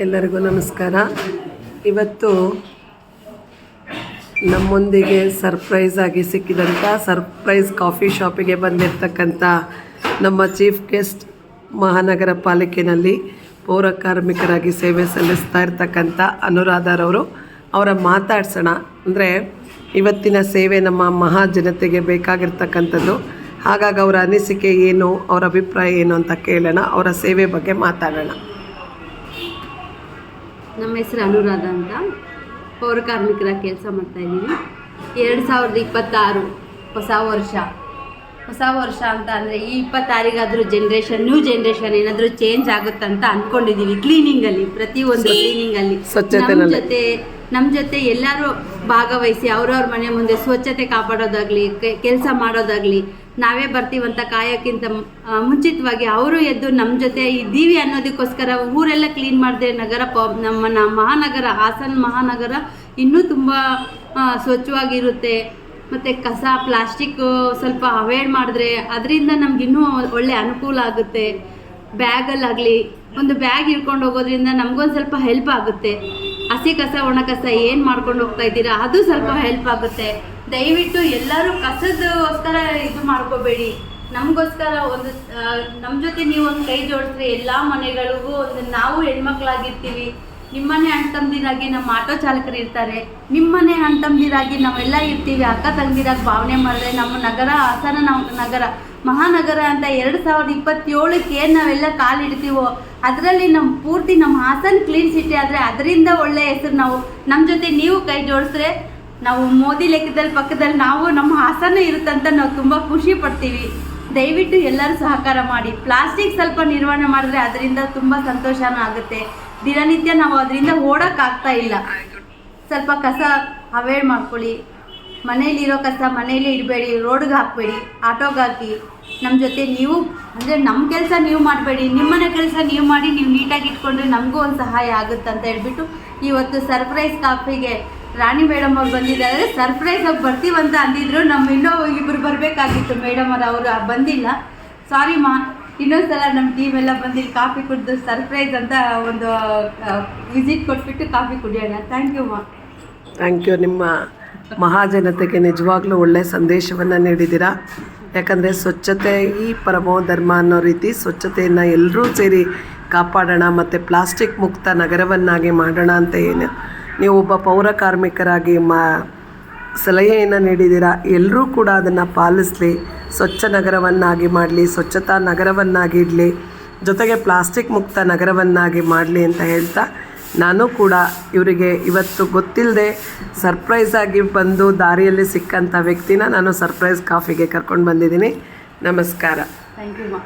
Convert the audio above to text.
ಎಲ್ಲರಿಗೂ ನಮಸ್ಕಾರ. ಇವತ್ತು ನಮ್ಮೊಂದಿಗೆ ಸರ್ಪ್ರೈಸ್ ಆಗಿ ಸಿಕ್ಕಿದಂಥ ಸರ್ಪ್ರೈಸ್ ಕಾಫಿ ಶಾಪಿಗೆ ಬಂದಿರತಕ್ಕಂಥ ನಮ್ಮ ಚೀಫ್ ಗೆಸ್ಟ್ ಮಹಾನಗರ ಪಾಲಿಕೆಯಲ್ಲಿ ಪೌರ ಕಾರ್ಮಿಕರಾಗಿ ಸೇವೆ ಸಲ್ಲಿಸ್ತಾ ಇರ್ತಕ್ಕಂಥ ಅನುರಾಧರವರು. ಅವರ ಮಾತಾಡ್ಸೋಣ. ಅಂದರೆ ಇವತ್ತಿನ ಸೇವೆ ನಮ್ಮ ಮಹಾಜನತೆಗೆ ಬೇಕಾಗಿರ್ತಕ್ಕಂಥದ್ದು. ಹಾಗಾಗಿ ಅವರ ಅನಿಸಿಕೆ ಏನು, ಅವರ ಅಭಿಪ್ರಾಯ ಏನು ಅಂತ ಕೇಳೋಣ. ಅವರ ಸೇವೆ ಬಗ್ಗೆ ಮಾತಾಡೋಣ. ನಮ್ಮ ಹೆಸರು ಅನುರಾಧ ಅಂತ, ಪೌರ ಕಾರ್ಮಿಕರ ಕೆಲಸ ಮಾಡ್ತಾಯಿದ್ದೀವಿ. 2026 ಹೊಸ ವರ್ಷ ಅಂತ ಅಂದರೆ ಈ 26ಗಾದರೂ ನ್ಯೂ ಜನ್ರೇಷನ್ ಏನಾದರೂ ಚೇಂಜ್ ಆಗುತ್ತಂತ ಅಂದ್ಕೊಂಡಿದ್ದೀವಿ. ಕ್ಲೀನಿಂಗಲ್ಲಿ, ಪ್ರತಿಯೊಂದು ಕ್ಲೀನಿಂಗಲ್ಲಿ ನಮ್ಮ ಜೊತೆ ಎಲ್ಲರೂ ಭಾಗವಹಿಸಿ ಅವ್ರವ್ರ ಮನೆ ಮುಂದೆ ಸ್ವಚ್ಛತೆ ಕಾಪಾಡೋದಾಗಲಿ, ಕೆಲಸ ಮಾಡೋದಾಗಲಿ, ನಾವೇ ಬರ್ತೀವಂತ ಕಾಯೋಕ್ಕಿಂತ ಮುಂಚಿತವಾಗಿ ಅವರು ಎದ್ದು ನಮ್ಮ ಜೊತೆ ಇದ್ದೀವಿ ಅನ್ನೋದಕ್ಕೋಸ್ಕರ ಊರೆಲ್ಲ ಕ್ಲೀನ್ ಮಾಡಿದ್ರೆ ನಮ್ಮ ಮಹಾನಗರ, ಹಾಸನ ಮಹಾನಗರ ಇನ್ನೂ ತುಂಬ ಸ್ವಚ್ಛವಾಗಿರುತ್ತೆ. ಮತ್ತು ಕಸ, ಪ್ಲಾಸ್ಟಿಕ್ಕು ಸ್ವಲ್ಪ ಅವಾಯ್ಡ್ ಮಾಡಿದ್ರೆ ಅದರಿಂದ ನಮಗಿನ್ನೂ ಒಳ್ಳೆ ಅನುಕೂಲ ಆಗುತ್ತೆ. ಬ್ಯಾಗಲ್ಲಾಗಲಿ, ಒಂದು ಬ್ಯಾಗ್ ಹಿಡ್ಕೊಂಡು ಹೋಗೋದ್ರಿಂದ ನಮಗೊಂದು ಸ್ವಲ್ಪ ಹೆಲ್ಪ್ ಆಗುತ್ತೆ. ಹಸಿ ಕಸ, ಒಣ ಕಸ ಏನು ಮಾಡ್ಕೊಂಡು ಹೋಗ್ತಾ ಇದ್ದೀರಾ ಅದು ಸ್ವಲ್ಪ ಹೆಲ್ಪ್ ಆಗುತ್ತೆ. ದಯವಿಟ್ಟು ಎಲ್ಲರೂ ಕಸದಗೋಸ್ಕರ ಇದು ಮಾಡ್ಕೋಬೇಡಿ. ನಮಗೋಸ್ಕರ ಒಂದು ನಮ್ಮ ಜೊತೆ ನೀವು ಒಂದು ಕೈ ಜೋಡಿಸ್ರೆ ಎಲ್ಲ ಮನೆಗಳಿಗೂ ನಾವು ಹೆಣ್ಮಕ್ಳಾಗಿರ್ತೀವಿ. ನಿಮ್ಮನೆ ಅಣ್ಣ ತಮ್ಮದಿರಾಗಿ ನಮ್ಮ ಆಟೋ ಚಾಲಕರು ಇರ್ತಾರೆ, ನಿಮ್ಮನೆ ಅಣ್ಣ ತಮ್ಮದಿರಾಗಿ ನಾವೆಲ್ಲ ಇರ್ತೀವಿ. ಅಕ್ಕ ತಂಗಿರಾಗಿ ಭಾವನೆ ಮಾಡಿದ್ರೆ ನಮ್ಮ ನಗರ, ಹಾಸನ ನಗರ ಮಹಾನಗರ ಅಂತ 2027ಕ್ಕೆ ಏನು ನಾವೆಲ್ಲ ಕಾಲಿಡ್ತೀವೋ ಅದರಲ್ಲಿ ಪೂರ್ತಿ ನಮ್ಮ ಹಾಸನ ಕ್ಲೀನ್ ಸಿಟಿ ಆದರೆ ಅದರಿಂದ ಒಳ್ಳೆ ಹೆಸರು. ನಮ್ಮ ಜೊತೆ ನೀವು ಕೈ ಜೋಡಿಸ್ರೆ ನಾವು ಮೋದಿ ಲೆಕ್ಕದಲ್ಲಿ ಪಕ್ಕದಲ್ಲಿ ನಮ್ಮ ಹಾಸನ ಇರುತ್ತಂತ ನಾವು ತುಂಬ ಖುಷಿ ಪಡ್ತೀವಿ. ದಯವಿಟ್ಟು ಎಲ್ಲರೂ ಸಹಕಾರ ಮಾಡಿ. ಪ್ಲಾಸ್ಟಿಕ್ ಸ್ವಲ್ಪ ನಿರ್ವಹಣೆ ಮಾಡಿದ್ರೆ ಅದರಿಂದ ತುಂಬ ಸಂತೋಷನೂ ಆಗುತ್ತೆ. ದಿನನಿತ್ಯ ನಾವು ಅದರಿಂದ ಓಡೋಕ್ಕಾಗ್ತಾ ಇಲ್ಲ. ಸ್ವಲ್ಪ ಕಸ ಅವಾಯ್ಡ್ ಮಾಡ್ಕೊಳ್ಳಿ. ಮನೇಲಿರೋ ಕಸ ಮನೇಲಿ ಇಡಬೇಡಿ, ರೋಡ್ಗೆ ಹಾಕಬೇಡಿ, ಆಟೋಗೆ ಹಾಕಿ. ನಮ್ಮ ಜೊತೆ ನೀವು ಅಂದರೆ ನಮ್ಮ ಕೆಲಸ ನೀವು ಮಾಡಬೇಡಿ, ನಿಮ್ಮನೆ ಕೆಲಸ ನೀವು ಮಾಡಿ, ನೀವು ನೀಟಾಗಿ ಇಟ್ಕೊಂಡ್ರೆ ನಮಗೂ ಒಂದು ಸಹಾಯ ಆಗುತ್ತೆ ಅಂತ ಹೇಳ್ಬಿಟ್ಟು ಇವತ್ತು ಸರ್ಪ್ರೈಸ್ ಕಾಫಿಗೆ ರಾಣಿ ಮೇಡಮ್ ಅವ್ರು ಬಂದಿದ್ದಾರೆ. ಸರ್ಪ್ರೈಸ್ ಆಗಿ ಬರ್ತೀವಂತ ಅಂದಿದ್ರು. ಇನ್ನೂ ಇಬ್ಬರು ಬರಬೇಕಾಗಿತ್ತು ಮೇಡಮ್ ಅವರು ಬಂದಿಲ್ಲ. ಸಾರಿ ಮಾ, ಇನ್ನೊಂದು ಸಲ ನಮ್ಮ ಟೀಮ್ ಎಲ್ಲ ಬಂದಿಲ್ಲಿ ಕಾಫಿ ಕುಡಿದು ಸರ್ಪ್ರೈಸ್ ಅಂತ ಒಂದು ವಿಸಿಟ್ ಕೊಟ್ಬಿಟ್ಟು ಕಾಫಿ ಕುಡಿಯೋಣ. ಥ್ಯಾಂಕ್ ಯು ಮಾ. Thank you. ನಿಮ್ಮ ಮಹಾಜನತೆಗೆ ನಿಜವಾಗ್ಲೂ ಒಳ್ಳೆಯ ಸಂದೇಶವನ್ನು ನೀಡಿದ್ದೀರಾ. ಯಾಕಂದರೆ ಸ್ವಚ್ಛತೆ ಈ ಪರಮೋ ಧರ್ಮ ಅನ್ನೋ ರೀತಿ ಸ್ವಚ್ಛತೆಯನ್ನು ಎಲ್ಲರೂ ಸೇರಿ ಕಾಪಾಡೋಣ ಮತ್ತು ಪ್ಲಾಸ್ಟಿಕ್ ಮುಕ್ತ ನಗರವನ್ನಾಗಿ ಮಾಡೋಣ ಅಂತ ಏನು ನೀವು ಒಬ್ಬ ಪೌರ ಕಾರ್ಮಿಕರಾಗಿ ಸಲಹೆಯನ್ನು ನೀಡಿದ್ದೀರಾ. ಎಲ್ಲರೂ ಕೂಡ ಅದನ್ನು ಪಾಲಿಸಲಿ, ಸ್ವಚ್ಛ ನಗರವನ್ನಾಗಿ ಮಾಡಲಿ, ಸ್ವಚ್ಛತಾ ನಗರವನ್ನಾಗಿ ಇಡಲಿ, ಜೊತೆಗೆ ಪ್ಲಾಸ್ಟಿಕ್ ಮುಕ್ತ ನಗರವನ್ನಾಗಿ ಮಾಡಲಿ ಅಂತ ಹೇಳ್ತಾ, ನಾನು ಕೂಡ ಇವರಿಗೆ ಇವತ್ತು ಗೊತ್ತಿಲ್ಲದೆ ಸರ್ಪ್ರೈಸ್ ಆಗಿ ಬಂದು ದಾರಿಯಲ್ಲಿ ಸಿಕ್ಕಂಥ ವ್ಯಕ್ತಿನ ನಾನು ಸರ್ಪ್ರೈಸ್ ಕಾಫಿಗೆ ಕರ್ಕೊಂಡು ಬಂದಿದ್ದೀನಿ. ನಮಸ್ಕಾರ. ಥ್ಯಾಂಕ್ ಯು ಮಾ.